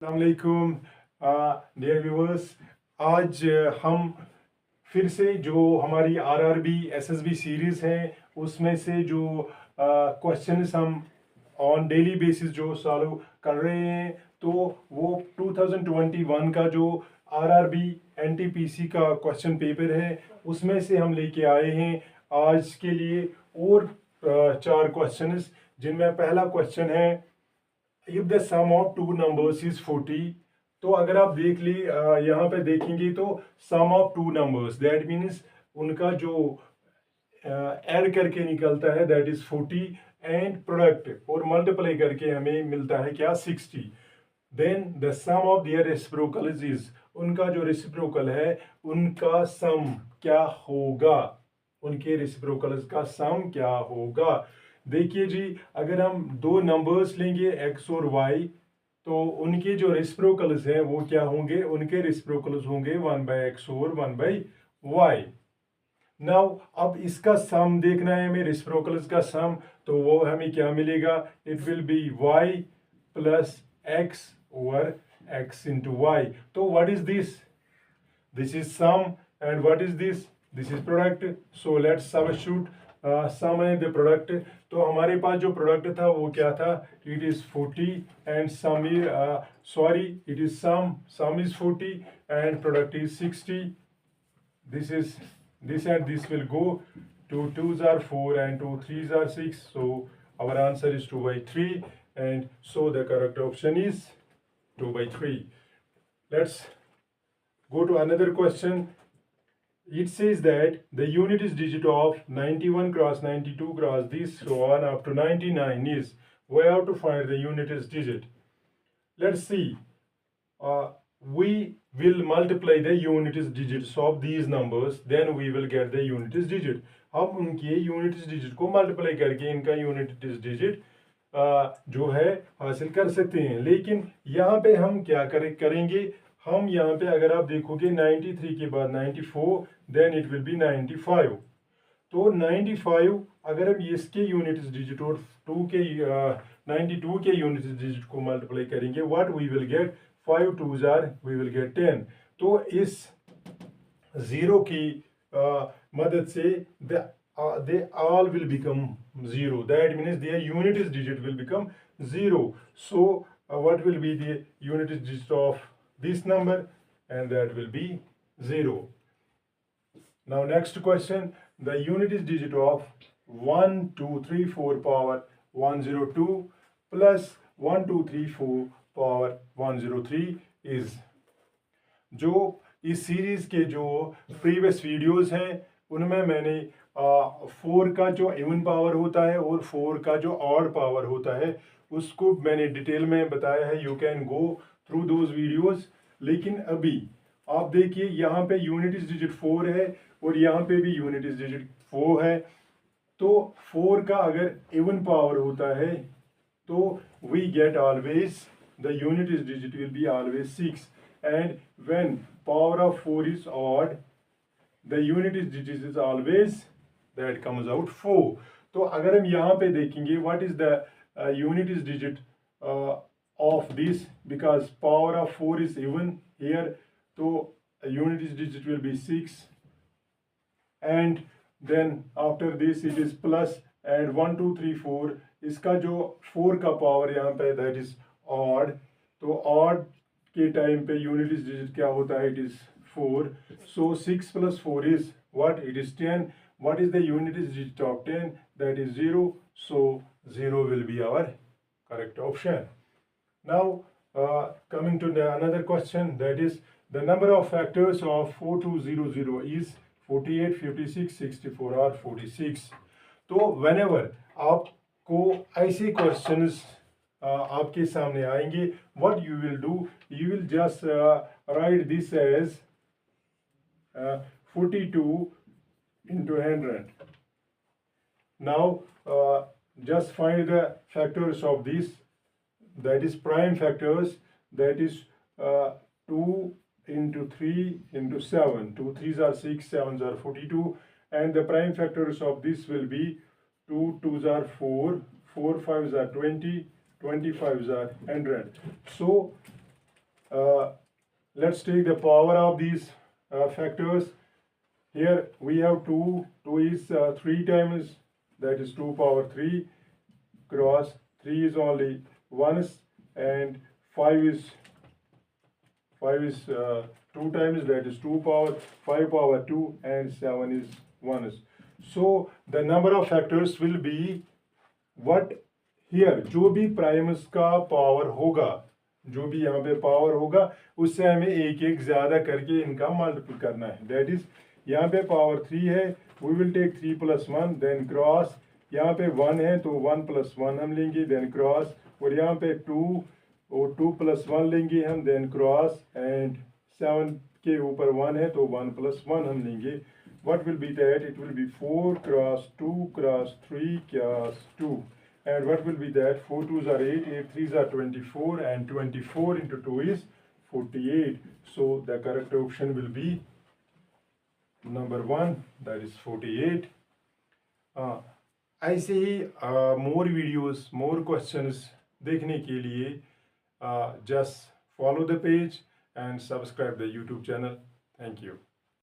अस्सलामुअलैकुम dear viewers. आज हम फिर से जो हमारी आरआरबी एसएसबी सीरीज़ है उसमें से जो क्वेश्चंस हम ऑन डेली बेसिस जो सॉल्व कर रहे हैं, तो वो 2021 का जो आरआरबी एनटीपीसी का क्वेश्चन पेपर है उसमें से हम लेके आए हैं आज के लिए और चार क्वेश्चंस, जिनमें पहला क्वेश्चन है if the sum of two numbers is 40। तो अगर आप देख ली यहाँ पे देखेंगे तो sum of two numbers that means उनका जो ऐड करके निकलता है दैट इज 40 एंड प्रोडक्ट और मल्टीप्लाई करके हमें मिलता है क्या 60। Then the sum of their reciprocals is, उनका जो रेसिप्रोकल है उनका सम क्या होगा, उनके रेसिप्रोकल्स का सम क्या होगा। देखिए जी, अगर हम दो नंबर्स लेंगे x और y, तो उनके जो रेसिप्रोकल्स हैं वो क्या होंगे, उनके रेसिप्रोकल्स होंगे 1/x और 1/y। नाउ अब इसका सम देखना है हमें, रेसिप्रोकल्स का सम, तो वो हमें क्या मिलेगा, it will be y plus x over x into y. तो what is this, this is sum, and what is this is product. So let's substitute sum and the product. तो हमारे पास जो प्रोडक्ट था वो क्या था, it is 40 and sum is it is sum is 40 and product is 60. This and this will go, 2 2s are 4 and 2 3s are 6, so our answer is 2/3, and so the correct option is 2/3. Let's go to another question. It says that the unit is digit of 91 cross 92 cross this so on up to 99 is, we have to find the unit is digit. Let's see. We will multiply the unit is digits of these numbers, then we will get the unit is digit. हम उनके unit is digit को multiply करके इनका unit is digit जो है हासिल कर सकते हैं। लेकिन यहाँ पे हम क्या करेंगे, हम यहाँ पे अगर आप देखोगे 93 के बाद 94, देन इट विल बी 95। तो 95 अगर हम इसके यूनिट डिजिट और 92 के यूनिट डिजिट को मल्टीप्लाई करेंगे, what we will get, 5 2s are we will get 10। तो इस जीरो की मदद से they all will become zero, that means their unit is digit will become zero. So what will be the unit is digit of this number, and that will be 0. Now next question, the unit is digit of 1 2 3 4 power 102 plus 1 2 3 4 power 103 is, जो इस series के जो previous videos हैं उनमें मैंने 4 का जो even power होता है और 4 का जो ऑड पावर होता है उसको मैंने डिटेल में बताया है। You can go through those videos. लेकिन अभी आप देखिए यहाँ पे यूनिट इज डिजिट 4 है और यहाँ पे भी यूनिट इज डिजिट 4 है। तो 4 का अगर इवन पावर होता है तो we get always the unit is digit will be always 6, and when power of 4 is odd, the unit is digit is always that comes out 4. तो अगर हम यहाँ पे देखेंगे what is the unit is digit of this, because power of 4 is even here, तो unit is digit will be 6, and then after this it is plus, and 1 2 3 4 इसका जो 4 का पावर यहाँ पे that is odd, तो odd के time पे unit is digit क्या होता है, it is 4। So 6 plus 4 is what, it is 10। What is the unit is digit of 10, that is 0। So 0 will be our correct option. Now coming to another question, that is the number of factors of 4200 is 48 56 64 or 46। तो whenever आपको ऐसे questions आपके सामने आएंगे, what you will do, you will just write this as 42 into 100. Now just find the factors of this, that is prime factors, that is 2 into 3 into 7, 2 3s are 6, 7s are 42, and the prime factors of this will be 2 2s are 4, 4 5s are 20, 25s are 100. So let's take the power of these factors. Here we have 2. 2 is 3 times, that is 2 power 3, cross 3 is only ones, and 5 is 2 times, that is 2 power 5 power 2, and 7 is ones. So the number of factors will be what here, जो भी primes का power होगा, जो भी यहाँ पे power होगा, उससे हमें एक एक ज़्यादा करके इनका मल्टीपल करना है. दैट इज यहाँ पे पावर 3 है, we will take 3 plus 1, then cross. यहाँ पे 1 है तो 1 प्लस 1 हम लेंगे, देन क्रॉस. और यहाँ पे 2 और 2 प्लस 1 लेंगे हम, देन क्रॉस. एंड 7 के ऊपर 1 है तो 1 प्लस 1 हम लेंगे. What will be that? It will be 4 cross 2 cross 3 cross 2. And what will be that? 4 2s are 8, 8 3s are 24, and 24 into 2 is 48. So the correct option will be number 1, that is 48. ऐसे ही more videos, more questions देखने के लिए just follow the page and subscribe the YouTube channel. Thank you.